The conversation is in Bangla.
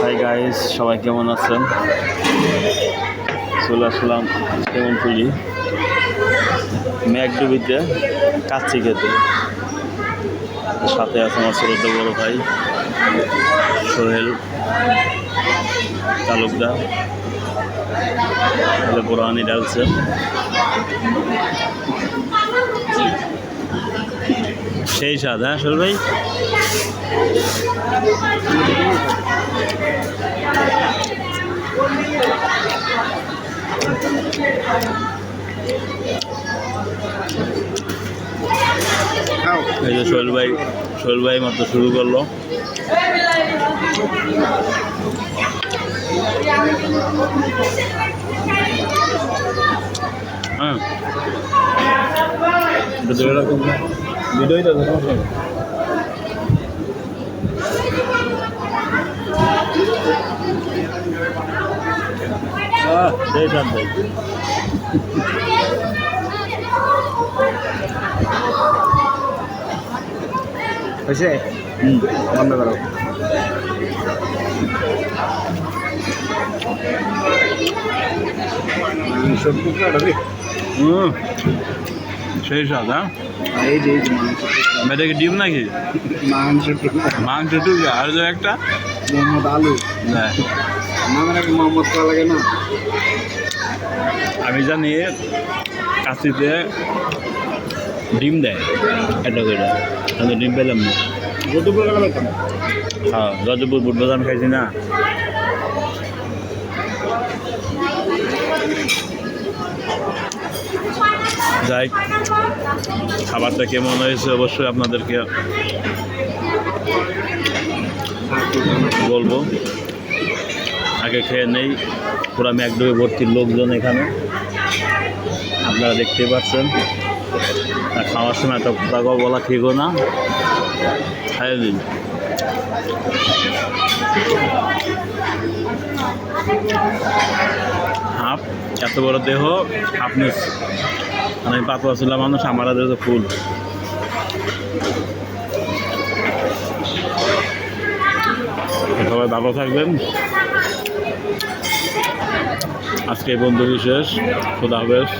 হাই গাইস, সবাই কেমন আছেন? চলে আসলাম কেমন তুলি ম্যাকডুবিতে কাচ্চি খেতে। সাথে আছে আমার ছোট বড় ভাই সোহেল তালুকদার, বোরানি ডালছে। সেই স্বাদ, হ্যাঁ সোহেল ভাই? এই যে সোহেল ভাই মাত্র শুরু করলো। হ্যাঁ, এরকম ভিডিওই তো সমস্যা নেই। সেই স্বাদ ভাই। হয়েছে? বন্ধ করো। সেই স্বাদ, হ্যাঁ? এটা কি ডিম নাকি? মাংস টুকরা আর যে একটা মোহাম্মদ আলু মোহাম্মদ করা লাগে না। আমি জানি কাশিতে ডিম দেয় এটা করে, আমি ডিম পেলাম না। হ্যাঁ, যতপুর বুট বাদাম খাইছি না। যাই, খাবারটা কেমন হয়েছে অবশ্যই আপনাদেরকে বলবো। আগে খেয়ে নেই। পুরা ম্যাকডোবে ভর্তি লোকজন এখানে, আপনারা দেখতেই পাচ্ছেন। আর খাওয়ার সময় এত কথা বলা ঠিক না, খাইয়ে দিন। হাফ এত বড় দেহ, আপনি মানে পাতলা ছিল মানুষ, আমার দেহ ফুল। সবাই ভালো থাকবেন। আজকে বন্ধু বিশেষ, খোদা হাফেজ।